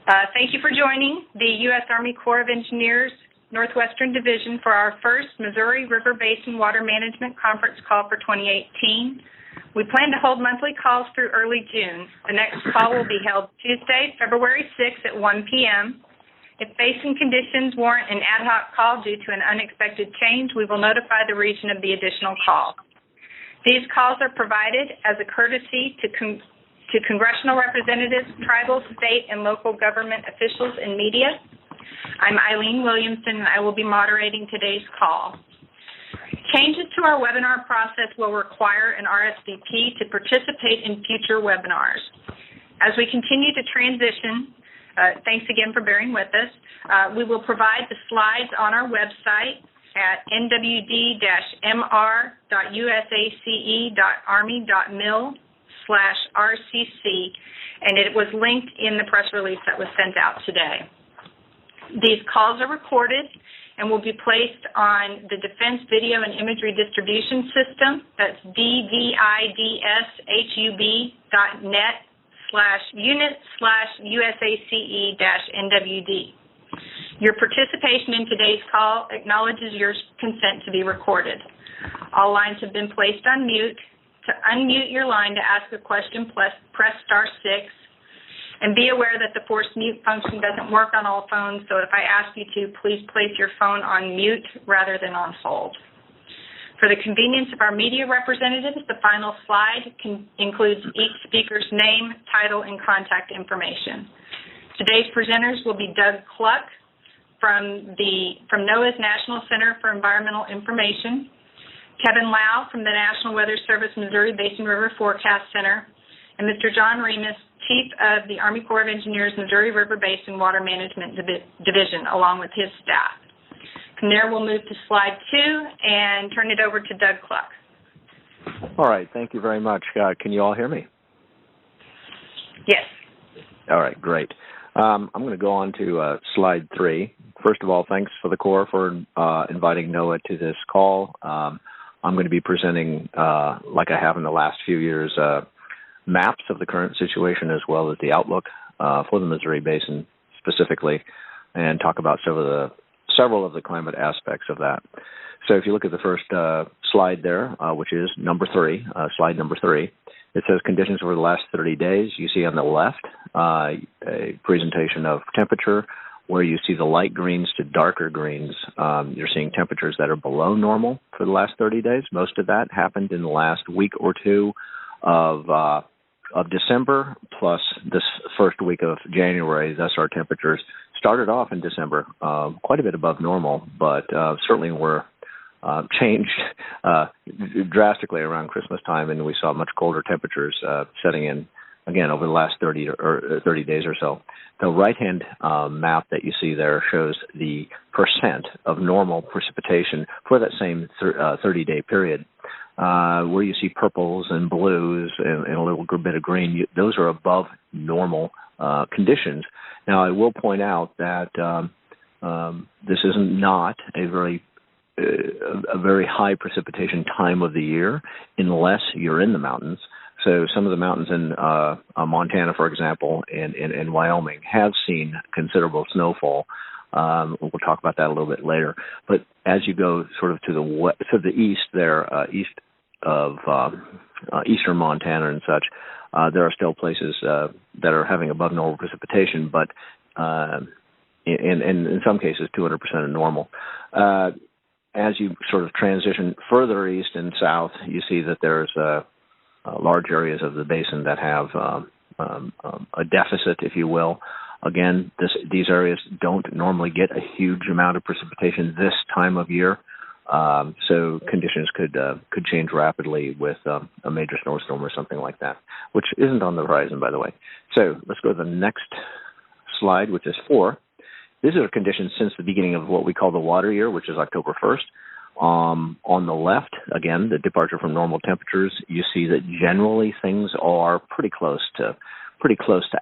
Thank you for joining the U.S. Army Corps of Engineers Northwestern Division for our first Missouri River Basin Water Management Conference call for 2018. We plan to hold monthly calls through early June. The next call will be held Tuesday, February 6th at 1 p.m. If basin conditions warrant an ad hoc call due to an unexpected change, we will notify the region of the additional call. These calls are provided as a courtesy to congressional representatives, tribal, state, and local government officials and media. I'm Eileen Williamson, and I will be moderating today's call. Changes to our webinar process will require an RSVP to participate in future webinars. As we continue to transition, thanks again for bearing with us, we will provide the slides on our website at nwd-mr.usace.army.mil/RCC, and it was linked in the press release that was sent out today. These calls are recorded and will be placed on the Defense Video and Imagery Distribution System. That's dvidshub.net/unit/USACE-NWD. Your participation in today's call acknowledges your consent to be recorded. All lines have been placed on mute. To unmute your line to ask a question, press *6. And be aware that the forced mute function doesn't work on all phones, so if I ask you to, please place your phone on mute rather than on hold. For the convenience of our media representatives, the final slide includes each speaker's name, title, and contact information. Today's presenters will be Doug Cluck from NOAA's National Center for Environmental Information, Kevin Lau from the National Weather Service Missouri Basin River Forecast Center, and Mr. John Remus, Chief of the Army Corps of Engineers Missouri River Basin Water Management Division, along with his staff. From there, we'll move to slide 2 and turn it over to Doug Cluck. All right. Thank you very much. Can you all hear me? Yes. All right. Great. I'm going to go on to slide 3. First of all, thanks for the Corps for inviting NOAA to this call. I'm going to be presenting, like I have in the last few years, maps of the current situation as well as the outlook for the Missouri Basin specifically, and talk about several of the climate aspects of that. So if you look at the first slide there, which is number 3, slide number 3, it says conditions over the last 30 days. You see on the left a presentation of temperature where you see the light greens to darker greens. You're seeing temperatures that are below normal for the last 30 days. Most of that happened in the last week or two of December, plus this first week of January. Thus, our temperatures started off in December quite a bit above normal, but certainly were changed drastically around Christmas time, and we saw much colder temperatures setting in again over the last 30 days or so. The right-hand map that you see there shows the percent of normal precipitation for that same 30-day period. Where you see purples and blues and a little bit of green, those are above normal conditions. Now, I will point out that this is not a very high precipitation time of the year unless you're in the mountains. So some of the mountains in Montana, for example, and Wyoming have seen considerable snowfall. We'll talk about that a little bit later. But as you go sort of to the east there, east of eastern Montana and such, there are still places that are having above normal precipitation, but in some cases 200% of normal. As you sort of transition further east and south, you see that there's large areas of the basin that have a deficit, if you will. Again, these areas don't normally get a huge amount of precipitation this time of year, so conditions could change rapidly with a major snowstorm or something like that, which isn't on the horizon, by the way. So let's go to the next slide, which is 4. These are conditions since the beginning of what we call the water year, which is October 1st. On the left, again, the departure from normal temperatures, you see that generally things are pretty close to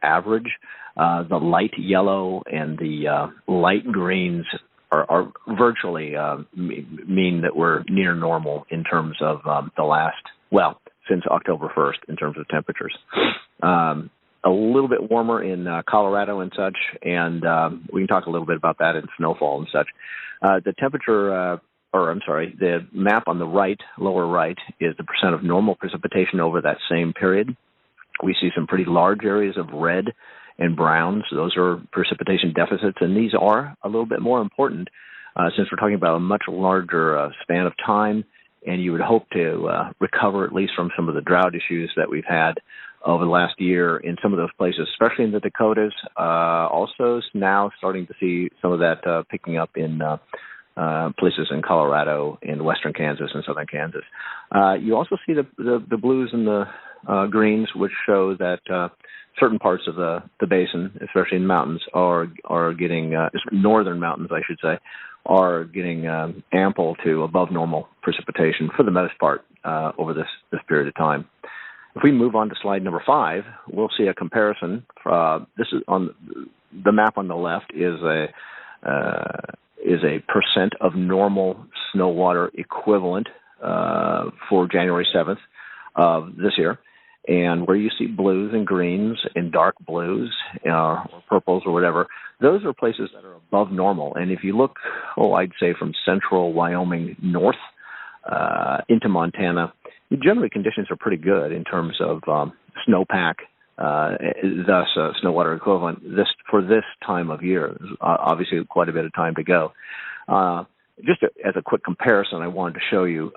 average. The light yellow and the light greens are virtually mean that we're near normal in terms of since October 1st in terms of temperatures. a little bit warmer in Colorado and such, and we can talk a little bit about that in snowfall and such. The map on the right, lower right, is the percent of normal precipitation over that same period. We see some pretty large areas of red and brown, so those are precipitation deficits, and these are a little bit more important since we're talking about a much larger span of time, and you would hope to recover at least from some of the drought issues that we've had over the last year in some of those places, especially in the Dakotas. Also now starting to see some of that picking up in places in Colorado, in western Kansas and southern Kansas. You also see the blues and the greens, which show that certain parts of the basin, especially in mountains, are getting, northern mountains, I should say, are getting ample to above normal precipitation for the most part over this period of time. If we move on to slide number 5, we'll see a comparison. This is on the map on the left is a percent of normal snow water equivalent for January 7th of this year. And where you see blues and greens and dark blues or purples or whatever, those are places that are above normal. And if you look, I'd say from central Wyoming north into Montana, generally conditions are pretty good in terms of snowpack, thus snow water equivalent for this time of year. Obviously, quite a bit of time to go. Just as a quick comparison, I wanted to show you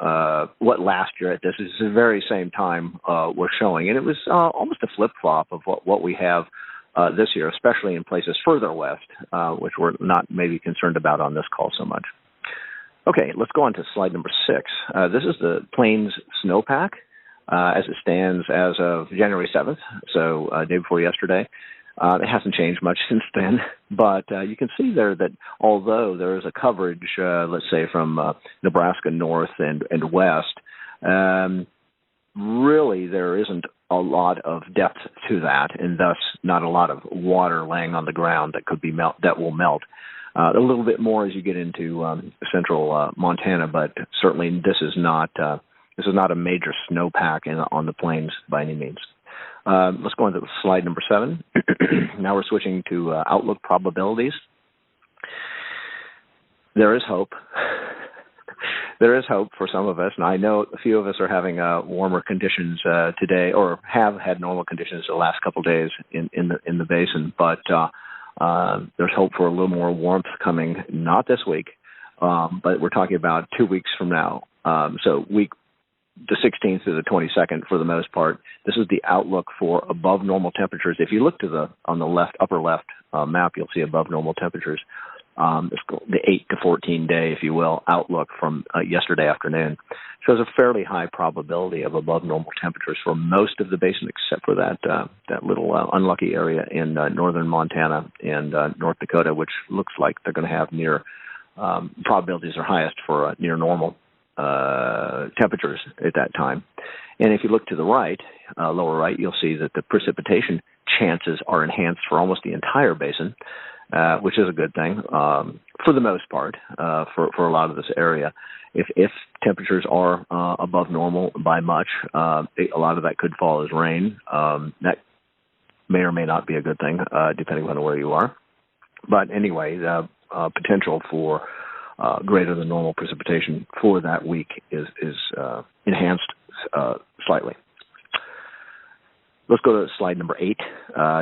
what last year at this is the very same time we're showing. And it was almost a flip-flop of what we have this year, especially in places further west, which we're not maybe concerned about on this call so much. Okay, let's go on to slide number 6. This is the Plains snowpack as it stands as of January 7th, so day before yesterday. It hasn't changed much since then, but you can see there that although there is a coverage, let's say from Nebraska north and west, really there isn't a lot of depth to that, and thus not a lot of water laying on the ground that will melt. A little bit more as you get into central Montana, but certainly this is not a major snowpack on the plains by any means. Let's go on to slide number 7. Now we're switching to outlook probabilities. There is hope. There is hope for some of us, and I know a few of us are having warmer conditions today, or have had normal conditions the last couple of days in the basin. But there's hope for a little more warmth coming, not this week, but we're talking about 2 weeks from now. So the 16th to the 22nd for the most part. This is the outlook for above normal temperatures. If you look on the left, upper left map, you'll see above normal temperatures. The 8 to 14 day, if you will, outlook from yesterday afternoon shows a fairly high probability of above normal temperatures for most of the basin, except for that little unlucky area in northern Montana and North Dakota, which looks like they're going to have probabilities are highest for near normal temperatures at that time. And if you look to the right, lower right, you'll see that the precipitation chances are enhanced for almost the entire basin, which is a good thing for the most part for a lot of this area. If temperatures are above normal by much, a lot of that could fall as rain. That may or may not be a good thing, depending on where you are. But anyway, the potential for greater than normal precipitation for that week is enhanced slightly. Let's go to slide number 8.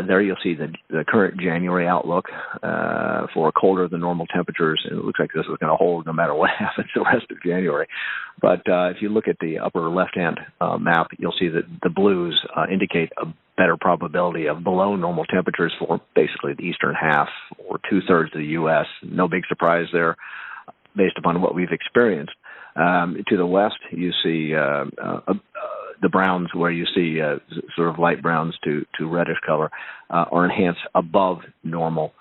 There you'll see the current January outlook for colder than normal temperatures. And it looks like this is going to hold no matter what happens the rest of January. But if you look at the upper left-hand map, you'll see that the blues indicate a better probability of below normal temperatures for basically the eastern half or 2/3 of the U.S. No big surprise there based upon what we've experienced. To the west, you see the browns, where you see sort of light browns to reddish color, are enhanced above normal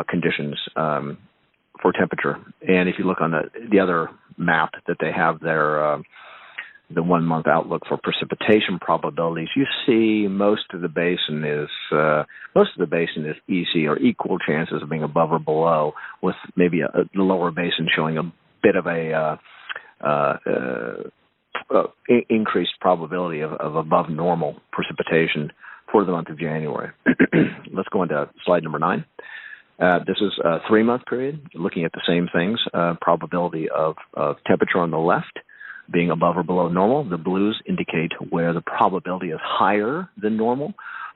conditions for temperature. And if you look on the other map that they have there, the 1 month outlook for precipitation probabilities, you see most of the basin is easy or equal chances of being above or below, with maybe the lower basin showing a bit of a increased probability of above normal precipitation for the month of January. Let's go on to slide number 9. This is a 3-month period, looking at the same things, probability of temperature on the left being above or below normal. The blues indicate where the probability is higher than normal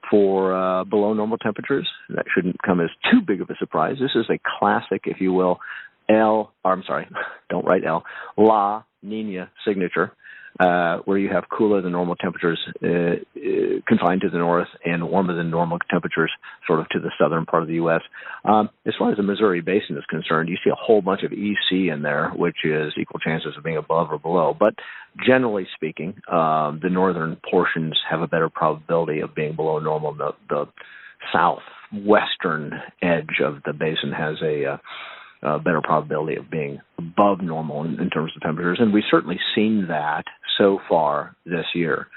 for below normal temperatures. That shouldn't come as too big of a surprise. This is a classic, if you will, don't write L, La Nina signature, where you have cooler than normal temperatures confined to the north and warmer than normal temperatures sort of to the southern part of the U.S. As far as the Missouri Basin is concerned, you see a whole bunch of EC in there, which is equal chances of being above or below. But generally speaking, the northern portions have a better probability of being below normal. The southwestern edge of the basin has a better probability of being above normal in terms of temperatures, and we've certainly seen that so far this year.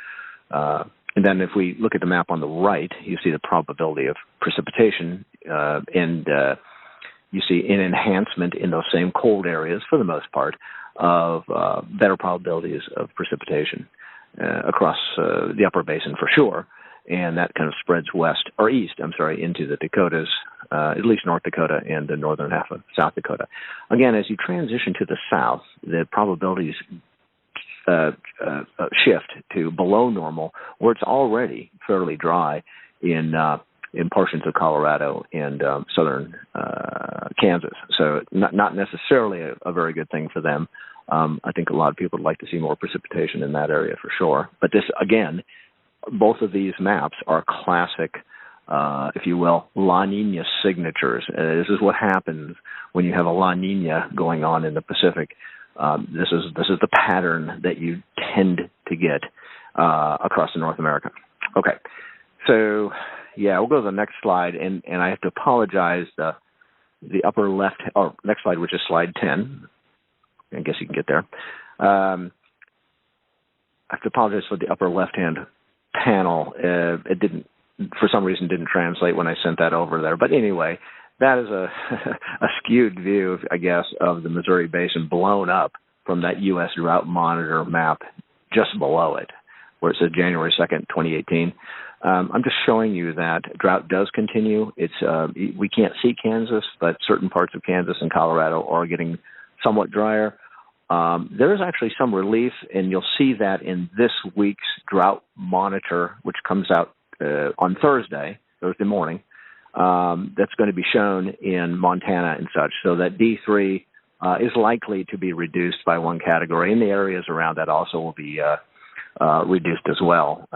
And then if we look at the map on the right, you see the probability of precipitation, and you see an enhancement in those same cold areas, for the most part, of better probabilities of precipitation across the upper basin for sure. And that kind of spreads into the Dakotas, at least North Dakota and the northern half of South Dakota. Again, as you transition to the south, the probabilities shift to below normal, where it's already fairly dry in portions of Colorado and southern Kansas. So not necessarily a very good thing for them. I think a lot of people would like to see more precipitation in that area for sure. But this, again, both of these maps are classic, if you will, La Nina signatures. This is what happens when you have a La Nina going on in the Pacific. This is the pattern that you tend to get across North America. Okay, so yeah, we'll go to the next slide, and I have to apologize. The upper left, or next slide, which is slide 10. I guess you can get there. I have to apologize for the upper left-hand panel. It didn't, for some reason, didn't translate when I sent that over there. But anyway, that is a skewed view, I guess, of the Missouri Basin blown up from that U.S. Drought Monitor map just below it, where it says January 2nd, 2018. I'm just showing you that drought does continue. It's we can't see Kansas, but certain parts of Kansas and Colorado are getting somewhat drier. There is actually some relief, and you'll see that in this week's drought monitor, which comes out on Thursday morning. That's going to be shown in Montana and such, so that D3 is likely to be reduced by one category, and the areas around that also will be reduced as well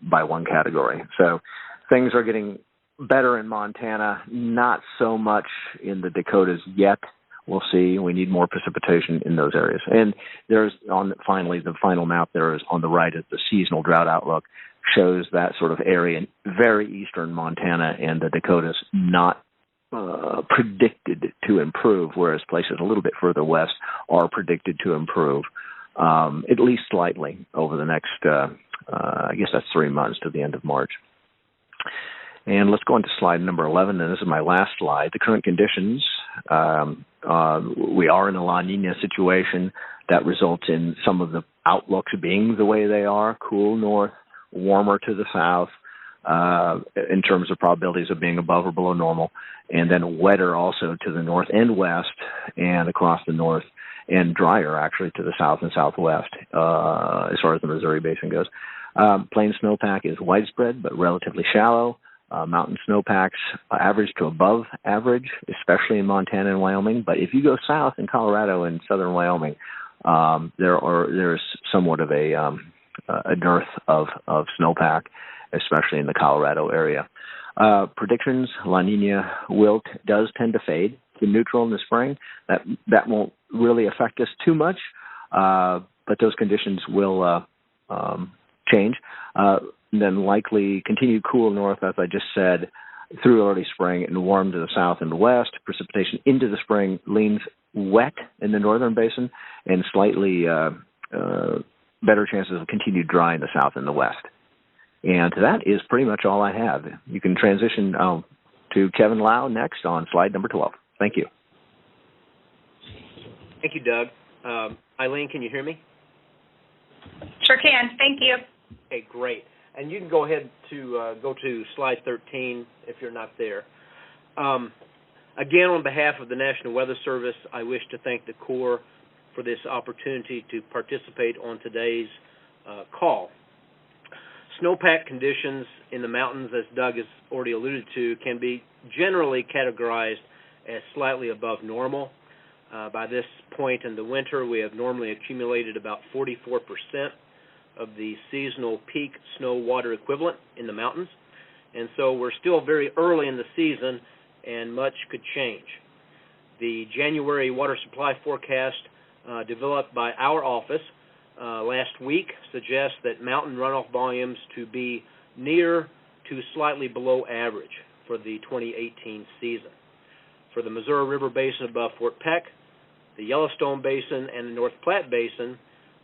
by one category. So things are getting better in Montana, not so much in the Dakotas yet. We'll see. We need more precipitation in those areas. And there's the final map there is on the right is the seasonal drought outlook, shows that sort of area in very eastern Montana and the Dakotas not predicted to improve, whereas places a little bit further west are predicted to improve, at least slightly over the next, I guess that's 3 months to the end of March. And let's go on to slide number 11, and this is my last slide. The current conditions, we are in a La Nina situation that results in some of the outlooks being the way they are, cool north, warmer to the south, in terms of probabilities of being above or below normal, and then wetter also to the north and west and across the north, and drier actually to the south and southwest as far as the Missouri Basin goes. Plain snowpack is widespread but relatively shallow. Mountain snowpacks average to above average, especially in Montana and Wyoming. But if you go south in Colorado and southern Wyoming, there's somewhat of a dearth of snowpack, especially in the Colorado area. Predictions: La Nina wilt does tend to fade to neutral in the spring. That won't really affect us too much, but those conditions will change. Then likely continued cool north, as I just said, through early spring and warm to the south and west. Precipitation into the spring leans wet in the northern basin and slightly better chances of continued dry in the south and the west. And that is pretty much all I have. You can transition to Kevin Lau next on slide number 12. Thank you. Thank you, Doug. Eileen, can you hear me? Sure can. Thank you. Okay, great. And you can go ahead to go to slide 13 if you're not there. Again, on behalf of the National Weather Service, I wish to thank the Corps for this opportunity to participate on today's call. Snowpack conditions in the mountains, as Doug has already alluded to, can be generally categorized as slightly above normal. By this point in the winter, we have normally accumulated about 44% of the seasonal peak snow water equivalent in the mountains, and so we're still very early in the season and much could change. The January water supply forecast developed by our office last week suggests that mountain runoff volumes to be near to slightly below average for the 2018 season. For the Missouri River Basin above Fort Peck, the Yellowstone Basin, and the North Platte Basin,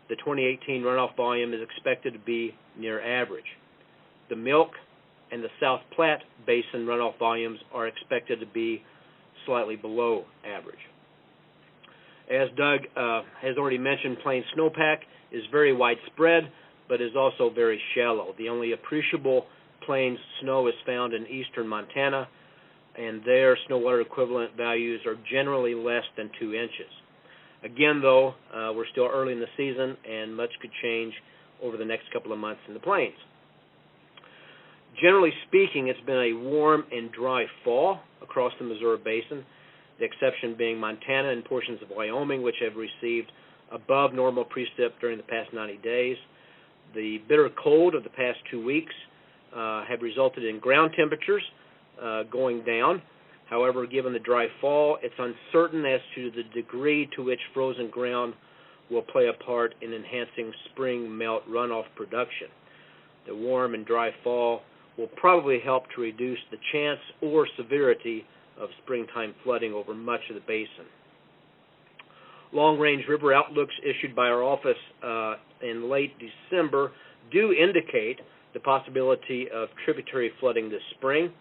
the 2018 runoff volume is expected to be near average. The Milk and the South Platte Basin runoff volumes are expected to be slightly below average. As Doug has already mentioned, plain snowpack is very widespread, but is also very shallow. The only appreciable plains snow is found in eastern Montana, and their snow water equivalent values are generally less than 2 inches. Again, though, we're still early in the season, and much could change over the next couple of months in the plains. Generally speaking, it's been a warm and dry fall across the Missouri Basin, the exception being Montana and portions of Wyoming, which have received above normal precip during the past 90 days. The bitter cold of the past 2 weeks have resulted in ground temperatures going down. However, given the dry fall, it's uncertain as to the degree to which frozen ground will play a part in enhancing spring melt runoff production. The warm and dry fall will probably help to reduce the chance or severity of springtime flooding over much of the basin. Long-range river outlooks issued by our office in late December do indicate the possibility of tributary flooding this spring.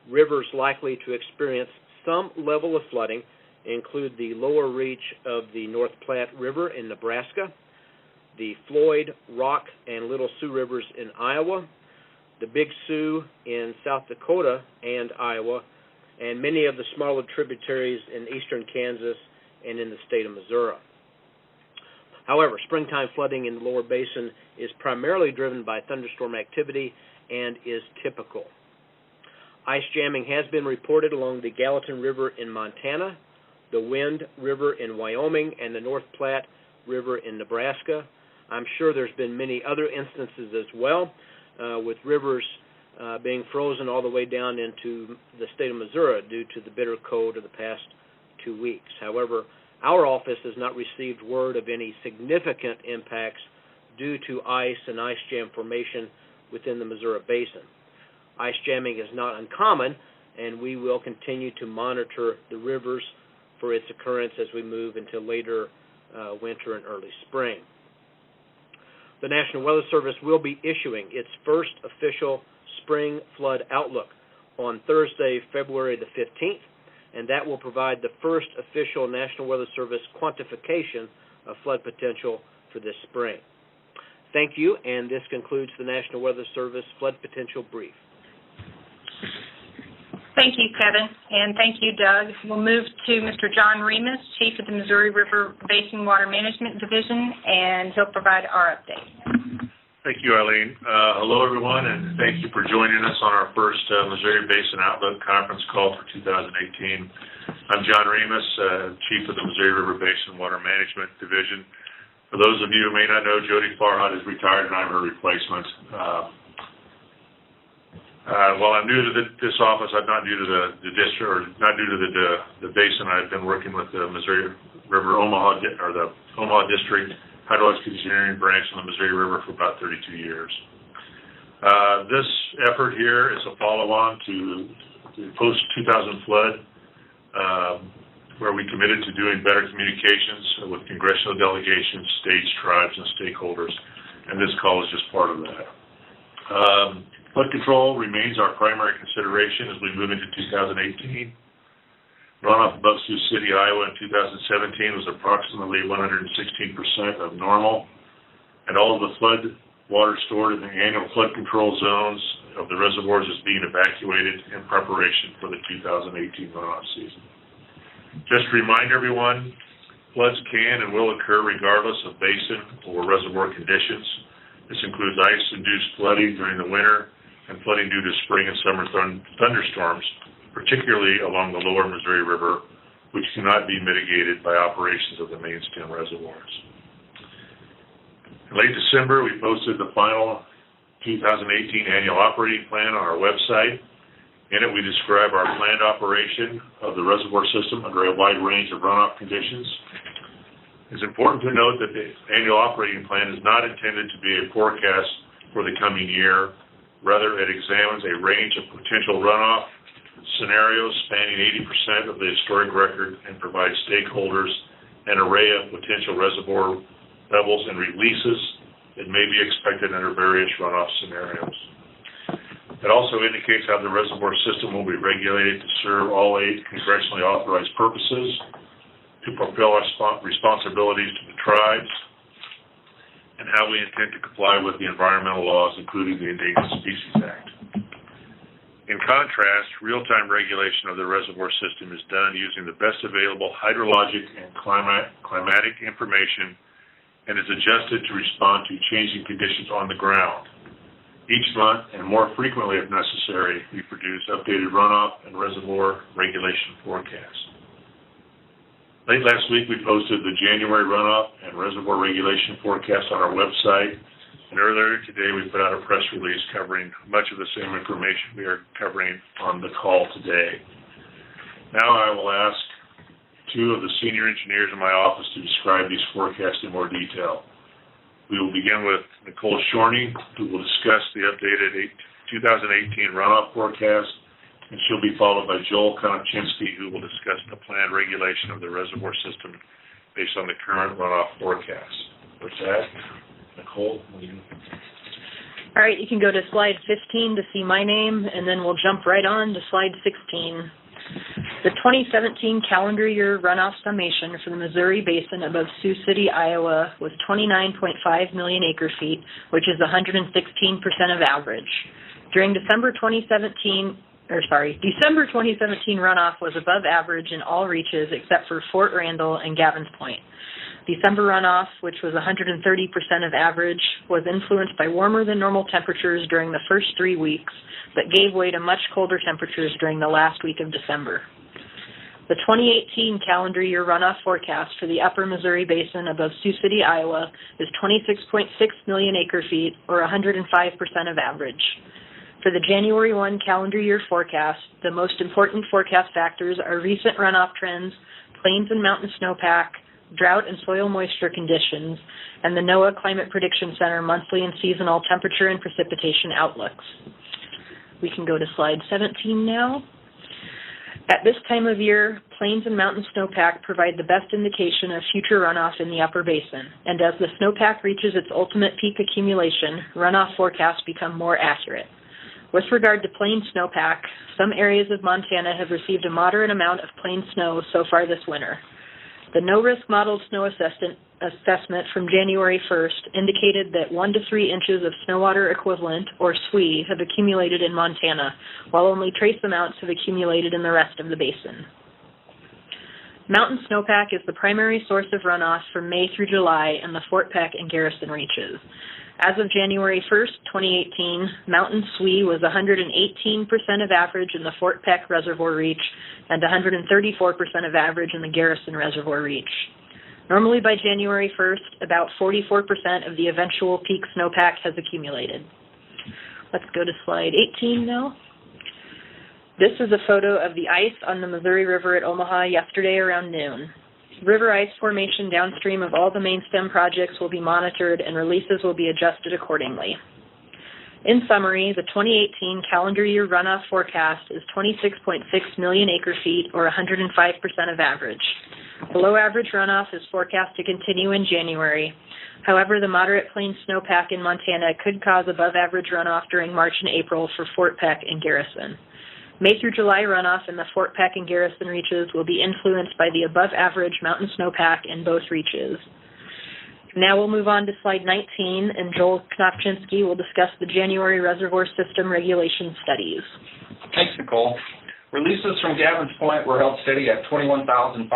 Rivers likely to experience some level of flooding include the lower reach of the North Platte River in Nebraska, the Floyd, Rock, and Little Sioux Rivers in Iowa, the Big Sioux in South Dakota and Iowa, and many of the smaller tributaries in eastern Kansas and in the state of Missouri. However, springtime flooding in the lower basin is primarily driven by thunderstorm activity and is typical. Ice jamming has been reported along the Gallatin River in Montana, the Wind River in Wyoming, and the North Platte River in Nebraska. I'm sure there's been many other instances as well, with rivers being frozen all the way down into the state of Missouri due to the bitter cold of the past 2 weeks. However, our office has not received word of any significant impacts due to ice and ice jam formation within the Missouri Basin. Ice jamming is not uncommon, and we will continue to monitor the rivers for its occurrence as we move into later winter and early spring. The National Weather Service will be issuing its first official spring flood outlook on Thursday, February the 15th, and that will provide the first official National Weather Service quantification of flood potential for this spring. Thank you, and this concludes the National Weather Service Flood Potential Brief. Thank you, Kevin, and thank you, Doug. We'll move to Mr. John Remus, Chief of the Missouri River Basin Water Management Division, and he'll provide our update. Thank you, Eileen. Hello, everyone, and thank you for joining us on our first Missouri Basin Outlook conference call for 2018. I'm John Remus, Chief of the Missouri River Basin Water Management Division. For those of you who may not know, Jody Farhad is retired, and I'm her replacement. While I'm new to this office, I'm not new to the district, or not new to the basin. I've been working with the Missouri River Omaha, or the Omaha District Hydrological Engineering Branch on the Missouri River for about 32 years. This effort here is a follow-on to the post-2000 flood, where we committed to doing better communications with Congressional delegations, states, tribes, and stakeholders, and this call is just part of that. Flood control remains our primary consideration as we move into 2018. Runoff above Sioux City, Iowa in 2017 was approximately 116% of normal, and all of the flood Water stored in the annual flood control zones of the reservoirs is being evacuated in preparation for the 2018 runoff season. Just to remind everyone, floods can and will occur regardless of basin or reservoir conditions. This includes ice-induced flooding during the winter and flooding due to spring and summer thunderstorms, particularly along the lower Missouri River, which cannot be mitigated by operations of the main stem reservoirs. In late December, we posted the final 2018 annual operating plan on our website. In it, we describe our planned operation of the reservoir system under a wide range of runoff conditions. It's important to note that the annual operating plan is not intended to be a forecast for the coming year. Rather, it examines a range of potential runoff scenarios spanning 80% of the historic record and provides stakeholders an array of potential reservoir levels and releases that may be expected under various runoff scenarios. It also indicates how the reservoir system will be regulated to serve all 8 congressionally authorized purposes, to fulfill our responsibilities to the tribes, and how we intend to comply with the environmental laws, including the Endangered Species Act. In contrast, real-time regulation of the reservoir system is done using the best available hydrologic and climatic information and is adjusted to respond to changing conditions on the ground. Each month, and more frequently if necessary, we produce updated runoff and reservoir regulation forecasts. Late last week, we posted the January runoff and reservoir regulation forecast on our website, and earlier today we put out a press release covering much of the same information we are covering on the call today. Now I will ask 2 of the senior engineers in my office to describe these forecasts in more detail. We will begin with Nicole Shorney, who will discuss the updated 2018 runoff forecast, and she'll be followed by Joel Konopchinsky, who will discuss the planned regulation of the reservoir system based on the current runoff forecast. With that, Nicole, will you? All right, you can go to slide 15 to see my name, and then we'll jump right on to slide 16. The 2017 calendar year runoff summation for the Missouri Basin above Sioux City, Iowa was 29.5 million acre-feet, which is 116% of average. During December 2017 runoff was above average in all reaches except for Fort Randall and Gavin's Point. December runoff, which was 130% of average, was influenced by warmer than normal temperatures during the first 3 weeks, but gave way to much colder temperatures during the last week of December. The 2018 calendar year runoff forecast for the upper Missouri Basin above Sioux City, Iowa is 26.6 million acre-feet, or 105% of average. For the January 1 calendar year forecast, the most important forecast factors are recent runoff trends, plains and mountain snowpack, drought and soil moisture conditions, and the NOAA Climate Prediction Center monthly and seasonal temperature and precipitation outlooks. We can go to slide 17 now. At this time of year, plains and mountain snowpack provide the best indication of future runoff in the upper basin, and as the snowpack reaches its ultimate peak accumulation, runoff forecasts become more accurate. With regard to plain snowpack, some areas of Montana have received a moderate amount of plain snow so far this winter. The no-risk modeled snow assessment from January 1st indicated that 1 to 3 inches of snow water equivalent, or SWE, have accumulated in Montana, while only trace amounts have accumulated in the rest of the basin. Mountain snowpack is the primary source of runoff from May through July in the Fort Peck and Garrison reaches. As of January 1st, 2018, mountain SWE was 118% of average in the Fort Peck Reservoir Reach and 134% of average in the Garrison Reservoir Reach. Normally by January 1st, about 44% of the eventual peak snowpack has accumulated. Let's go to slide 18 now. This is a photo of the ice on the Missouri River at Omaha yesterday around noon. River ice formation downstream of all the main stem projects will be monitored and releases will be adjusted accordingly. In summary, the 2018 calendar year runoff forecast is 26.6 million acre-feet, or 105% of average. Below average runoff is forecast to continue in January. However, the moderate plain snowpack in Montana could cause above average runoff during March and April for Fort Peck and Garrison. May through July runoff in the Fort Peck and Garrison reaches will be influenced by the above-average mountain snowpack in both reaches. Now we'll move on to slide 19, and Joel Knopczynski will discuss the January reservoir system regulation studies. Thanks, Nicole. Releases from Gavin's Point were held steady at 21,500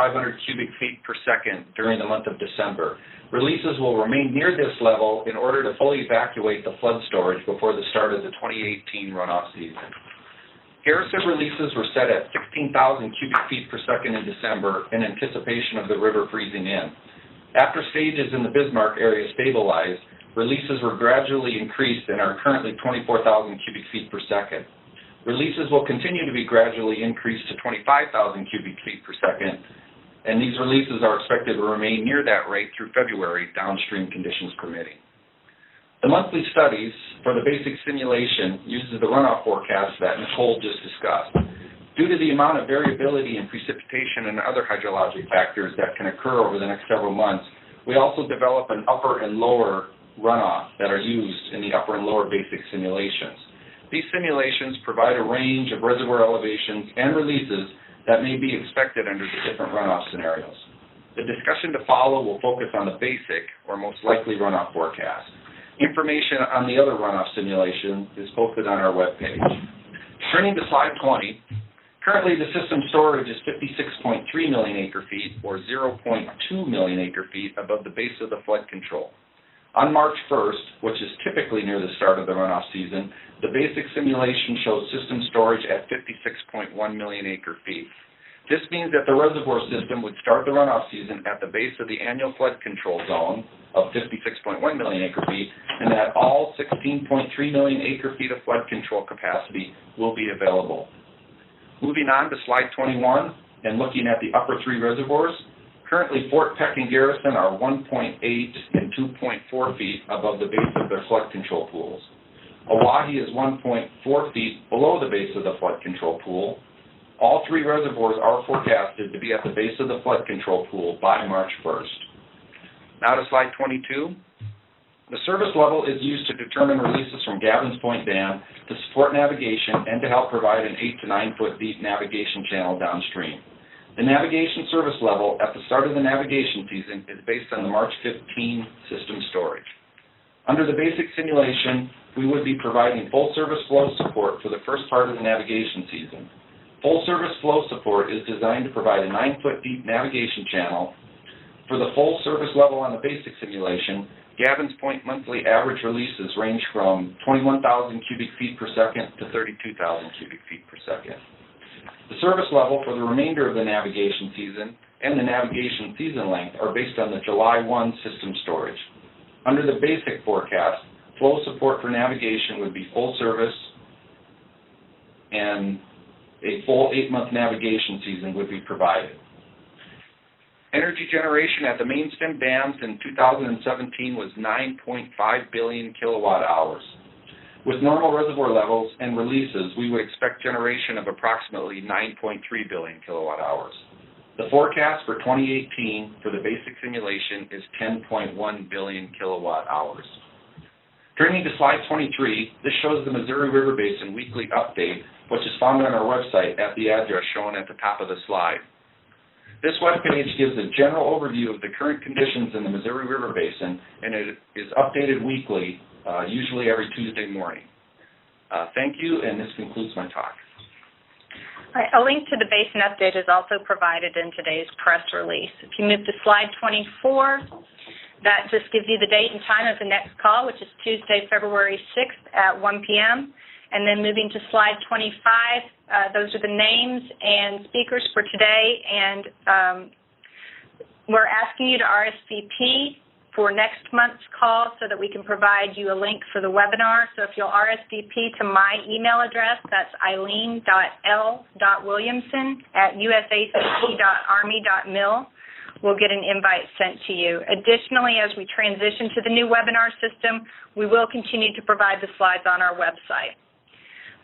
cubic feet per second during the month of December. Releases will remain near this level in order to fully evacuate the flood storage before the start of the 2018 runoff season. Garrison releases were set at 16,000 cubic feet per second in December in anticipation of the river freezing in. After stages in the Bismarck area stabilized, releases were gradually increased and are currently 24,000 cubic feet per second. Releases will continue to be gradually increased to 25,000 cubic feet per second, and these releases are expected to remain near that rate through February, downstream conditions permitting. The monthly studies for the basic simulation uses the runoff forecast that Nicole just discussed. Due to the amount of variability in precipitation and other hydrologic factors that can occur over the next several months, we also develop an upper and lower runoff that are used in the upper and lower basic simulations. These simulations provide a range of reservoir elevations and releases that may be expected under the different runoff scenarios. The discussion to follow will focus on the basic or most likely runoff forecast. Information on the other runoff simulation is posted on our webpage. Turning to slide 20, currently the system storage is 56.3 million acre-feet or 0.2 million acre-feet above the base of the flood control. On March 1st, which is typically near the start of the runoff season, the basic simulation shows system storage at 56.1 million acre-feet. This means that the reservoir system would start the runoff season at the base of the annual flood control zone of 56.1 million acre-feet, and that all 16.3 million acre-feet of flood control capacity will be available. Moving on to slide 21, and looking at the upper three reservoirs, currently Fort Peck and Garrison are 1.8 and 2.4 feet above the base of their flood control pools. Oahe is 1.4 feet below the base of the flood control pool. All three reservoirs are forecasted to be at the base of the flood control pool by March 1st. Now to slide 22. The service level is used to determine releases from Gavin's Point Dam to support navigation and to help provide an 8 to 9 foot deep navigation channel downstream. The navigation service level at the start of the navigation season is based on the March 15 system storage. Under the basic simulation, we would be providing full service flow support for the first part of the navigation season. Full service flow support is designed to provide a 9 foot deep navigation channel. For the full service level on the basic simulation, Gavin's Point monthly average releases range from 21,000 cubic feet per second to 32,000 cubic feet per second. The service level for the remainder of the navigation season and the navigation season length are based on the July 1 system storage. Under the basic forecast, flow support for navigation would be full service, and a full 8-month navigation season would be provided. Energy generation at the main stem dams in 2017 was 9.5 billion kilowatt hours. With normal reservoir levels and releases, we would expect generation of approximately 9.3 billion kilowatt hours. The forecast for 2018 for the basic simulation is 10.1 billion kilowatt hours. Turning to slide 23, this shows the Missouri River Basin weekly update, which is found on our website at the address shown at the top of the slide. This webpage gives a general overview of the current conditions in the Missouri River Basin, and it is updated weekly, usually every Tuesday morning. Thank you, and this concludes my talk. All right, a link to the basin update is also provided in today's press release. If you move to slide 24, that just gives you the date and time of the next call, which is Tuesday, February 6th at 1 p.m. And then moving to slide 25, those are the names and speakers for today. And we're asking you to RSVP for next month's call so that we can provide you a link for the webinar. So if you'll RSVP to my email address, that's eileen.l.williamson@usact.army.mil, we'll get an invite sent to you. Additionally, as we transition to the new webinar system, we will continue to provide the slides on our website.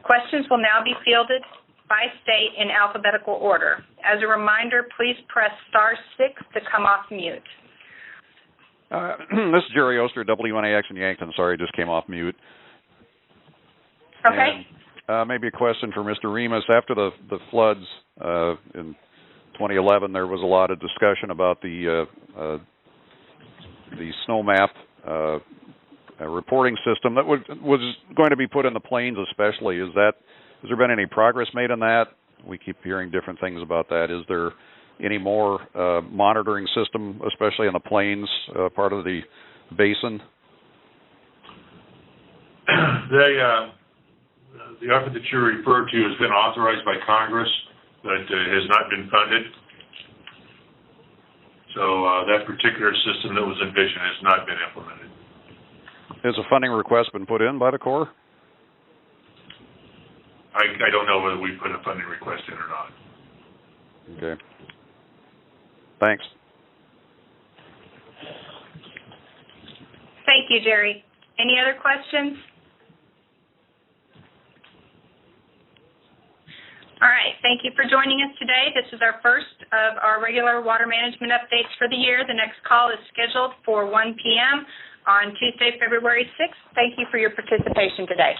Questions will now be fielded by state in alphabetical order. As a reminder, please press *6 to come off mute. This is Jerry Oster, WNAX in Yankton. Sorry, I just came off mute. Okay. And, maybe a question for Mr. Remus. After the floods in 2011, there was a lot of discussion about the the snow map a reporting system that was going to be put in the plains especially. Has there been any progress made on that? We keep hearing different things about that. Is there any more monitoring system, especially in the plains part of the basin? The effort that you referred to has been authorized by Congress, but has not been funded. So that particular system that was envisioned has not been implemented. Has a funding request been put in by the Corps? I don't know whether we put a funding request in or not. Okay. Thanks. Thank you, Jerry. Any other questions? All right, thank you for joining us today. This is our first of our regular water management updates for the year. The next call is scheduled for 1 p.m. on Tuesday, February 6th. Thank you for your participation today.